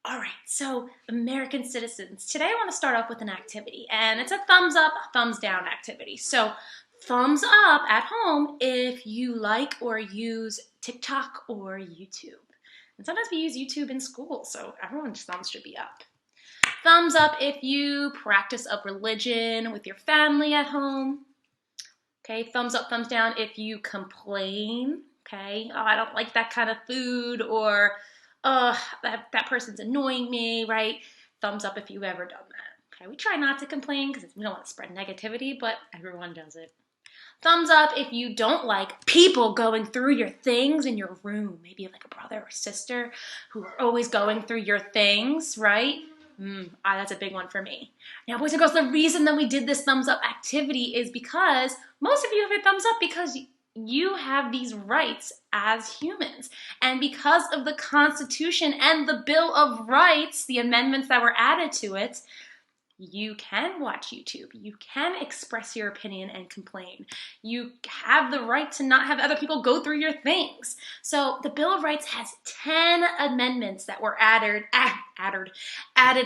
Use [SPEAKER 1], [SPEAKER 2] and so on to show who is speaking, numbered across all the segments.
[SPEAKER 1] All right, so American citizens. Today I want to start off with an activity, and it's a thumbs up, thumbs down activity. So, thumbs up at home if you like or use TikTok or YouTube. And sometimes we use YouTube in school, so everyone's thumbs should be up. Thumbs up if you practice a religion with your family at home. Okay, thumbs up, thumbs down if you complain. Okay, oh, I don't like that kind of food, or that person's annoying me, right? Thumbs up if you've ever done that. Okay, we try not to complain because we don't want to spread negativity, but everyone does it. Thumbs up if you don't like people going through your things in your room. Maybe like a brother or sister who are always going through your things, right? That's a big one for me. Now, boys and girls, the reason that we did this thumbs up activity is because most of you have hit thumbs up because you have these rights as humans. And because of the Constitution and the Bill of Rights, the amendments that were added to it, you can watch YouTube. You can express your opinion and complain. You have the right to not have other people go through your things. So the Bill of Rights has 10 amendments that were added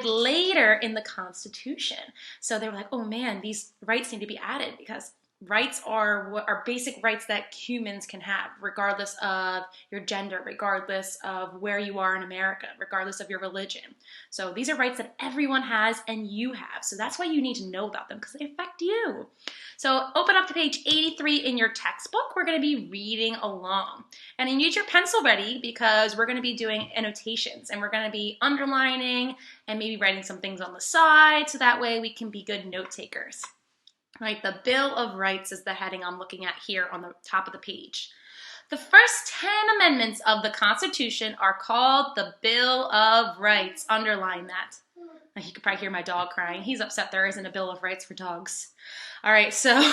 [SPEAKER 1] later in the Constitution. So they were like, oh man, these rights need to be added because rights are what are basic rights that humans can have, regardless of your gender, regardless of where you are in America, regardless of your religion. So these are rights that everyone has and you have. So that's why you need to know about them because they affect you. So open up to page 83 in your textbook. We're going to be reading along. And you need your pencil ready because we're going to be doing annotations and we're going to be underlining and maybe writing some things on the side so that way we can be good note takers. Right, the Bill of Rights is the heading I'm looking at here on the top of the page. The first 10 amendments of the Constitution are called the Bill of Rights. Underline that. You could probably hear my dog crying. He's upset there isn't a Bill of Rights for dogs. All right, so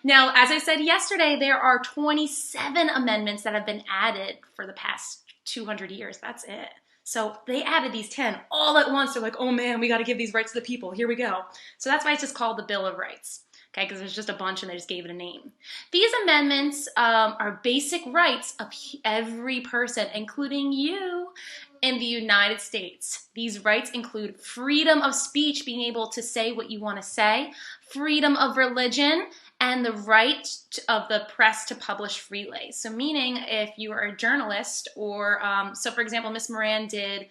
[SPEAKER 1] now, as I said yesterday, there are 27 amendments that have been added for the past 200 years. That's it. So they added these 10 all at once. They're like, oh man, we got to give these rights to the people. Here we go. So that's why it's just called the Bill of Rights. Okay, because there's just a bunch and they just gave it a name. These amendments are basic rights of every person, including you in the United States. These rights include freedom of speech, being able to say what you want to say, freedom of religion, and the right of the press to publish freely. So meaning if you are a journalist or, so for example, Miss Moran did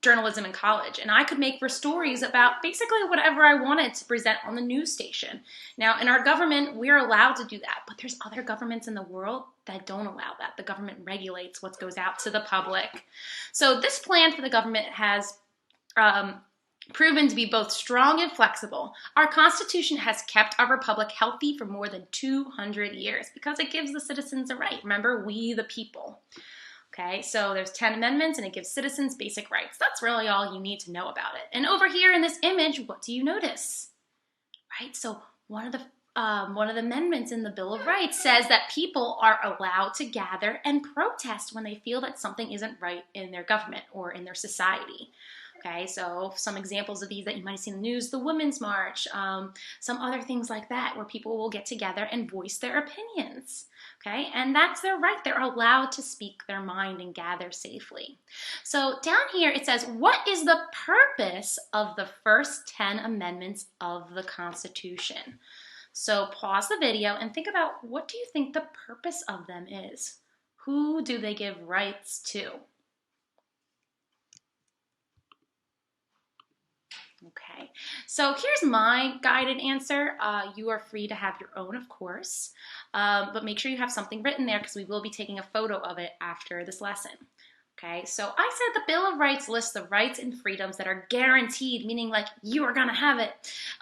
[SPEAKER 1] journalism in college, and I could make for stories about basically whatever I wanted to present on the news station. Now, in our government, we're allowed to do that, but there's other governments in the world that don't allow that. The government regulates what goes out to the public. So this plan for the government has proven to be both strong and flexible. Our Constitution has kept our republic healthy for more than 200 years because it gives the citizens a right. Remember, we the people. Okay, so there's 10 amendments and it gives citizens basic rights. That's really all you need to know about it. And over here in this image, what do you notice? Right, so one of the amendments in the Bill of Rights says that people are allowed to gather and protest when they feel that something isn't right in their government or in their society. Okay, so some examples of these that you might have seen in the news, the Women's March, some other things like that where people will get together and voice their opinions. Okay, and that's their right. They're allowed to speak their mind and gather safely. So down here it says, what is the purpose of the first 10 amendments of the Constitution? So pause the video and think about, what do you think the purpose of them is? Who do they give rights to? Okay, so here's my guided answer. You are free to have your own, of course, but make sure you have something written there because we will be taking a photo of it after this lesson. Okay, so I said the Bill of Rights lists the rights and freedoms that are guaranteed, meaning like you are going to have it,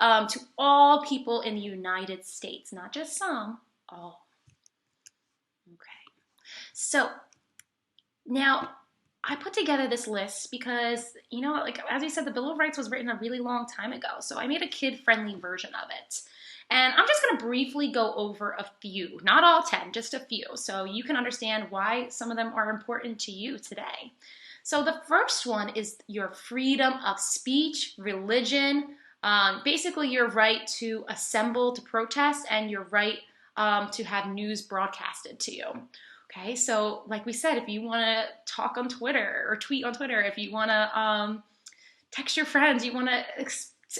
[SPEAKER 1] to all people in the United States, not just some, all. Okay, so now I put together this list because, you know, like as I said, the Bill of Rights was written a really long time ago, so I made a kid-friendly version of it. And I'm just going to briefly go over a few, not all 10, just a few, so you can understand why some of them are important to you today. So the first one is your freedom of speech, religion, basically your right to assemble to protest and your right to have news broadcasted to you. Okay, so like we said, if you want to talk on Twitter or tweet on Twitter, if you want to text your friends, you want to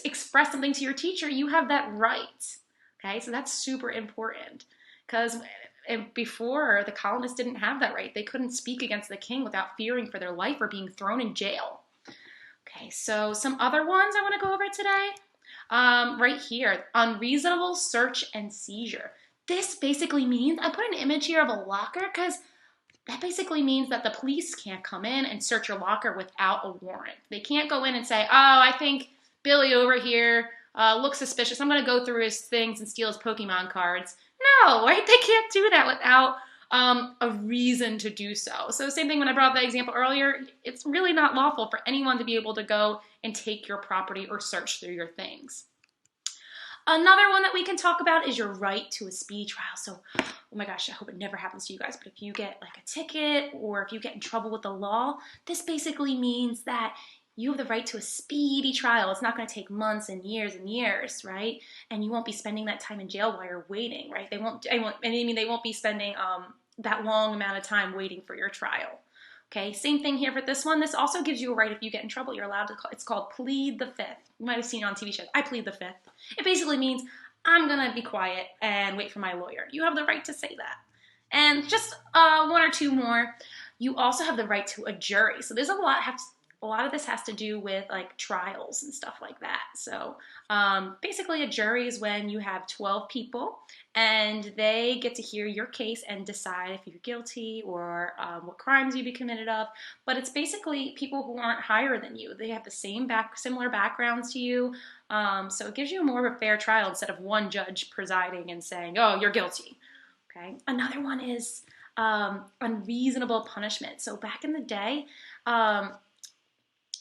[SPEAKER 1] express something to your teacher, you have that right. Okay, so that's super important because before the colonists didn't have that right. They couldn't speak against the king without fearing for their life or being thrown in jail. Okay, so some other ones I want to go over today. Right here, unreasonable search and seizure. This basically means, I put an image here of a locker because that basically means that the police can't come in and search your locker without a warrant. They can't go in and say, oh, I think Billy over here looks suspicious. I'm going to go through his things and steal his Pokemon cards. No, right? They can't do that without a reason to do so. So same thing when I brought up that example earlier, it's really not lawful for anyone to be able to go and take your property or search through your things. Another one that we can talk about is your right to a speedy trial. So, oh my gosh, I hope it never happens to you guys, but if you get like a ticket or if you get in trouble with the law, this basically means that you have the right to a speedy trial. It's not going to take months and years, right? And you won't be spending that time in jail while you're waiting, right? They won't be spending that long amount of time waiting for your trial. Okay, same thing here for this one. This also gives you a right if you get in trouble. You're allowed to it's called plead the fifth. You might have seen it on TV shows. I plead the fifth. It basically means I'm going to be quiet and wait for my lawyer. You have the right to say that. And just one or two more. You also have the right to a jury. So there's a lot of this has to do with like trials and stuff like that. So basically a jury is when you have 12 people and they get to hear your case and decide if you're guilty or what crimes you've been committed of. But it's basically people who aren't higher than you. They have the similar backgrounds to you. So it gives you more of a fair trial instead of one judge presiding and saying, oh, you're guilty. Okay. Another one is unreasonable punishment. So back in the day,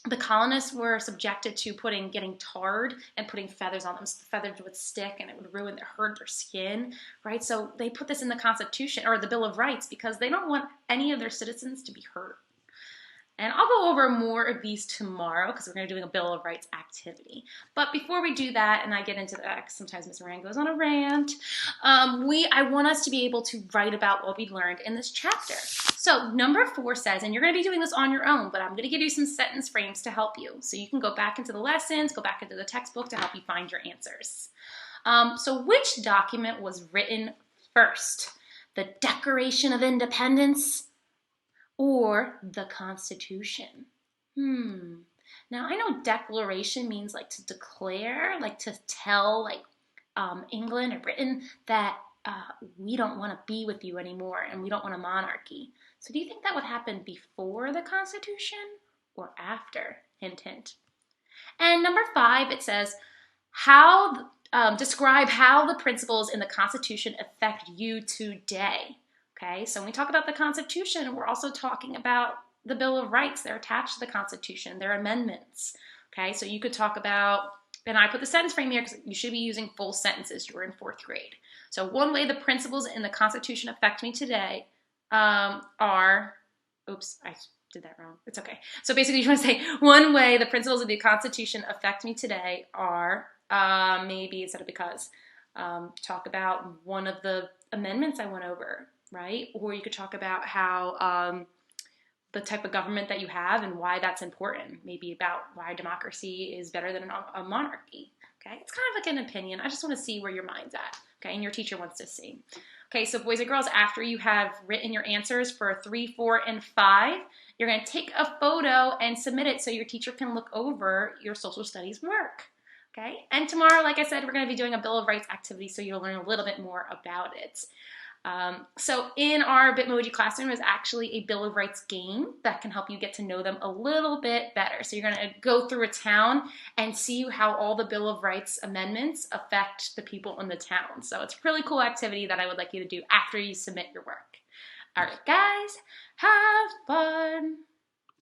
[SPEAKER 1] the colonists were subjected to getting tarred and putting feathers on them. So the feathers would stick and it would hurt their skin, right? So they put this in the Constitution or the Bill of Rights because they don't want any of their citizens to be hurt. And I'll go over more of these tomorrow because we're going to be doing a Bill of Rights activity. But before we do that, and I get into that, sometimes Ms. Moran goes on a rant, I want us to be able to write about what we learned in this chapter. So number 4 says, and you're going to be doing this on your own, but I'm going to give you some sentence frames to help you. So you can go back into the lessons, go back into the textbook to help you find your answers. So which document was written first? The Declaration of Independence or the Constitution? Now I know declaration means like to declare, like to tell like England or Britain that we don't want to be with you anymore and we don't want a monarchy. So do you think that would happen before the Constitution or after? Hint, hint. And number 5, it says, describe how the principles in the Constitution affect you today. Okay, so when we talk about the Constitution, we're also talking about the Bill of Rights. They're attached to the Constitution. They're amendments. Okay, so you could talk about, and I put the sentence frame here because you should be using full sentences. You were in 4th grade. So one way the principles in the Constitution affect me today are, oops, I did that wrong. It's okay. So basically you want to say one way the principles of the Constitution affect me today are, maybe instead of because, talk about one of the amendments I went over, right? Or you could talk about how the type of government that you have and why that's important. Maybe about why democracy is better than a monarchy. Okay, it's kind of like an opinion. I just want to see where your mind's at. Okay, and your teacher wants to see. Okay, so boys and girls, after you have written your answers for 3, 4, and 5, you're going to take a photo and submit it so your teacher can look over your social studies work. Okay, and tomorrow, like I said, we're going to be doing a Bill of Rights activity so you'll learn a little bit more about it. So in our Bitmoji classroom is actually a Bill of Rights game that can help you get to know them a little bit better. So you're going to go through a town and see how all the Bill of Rights amendments affect the people in the town. So it's a really cool activity that I would like you to do after you submit your work. All right, guys, have fun.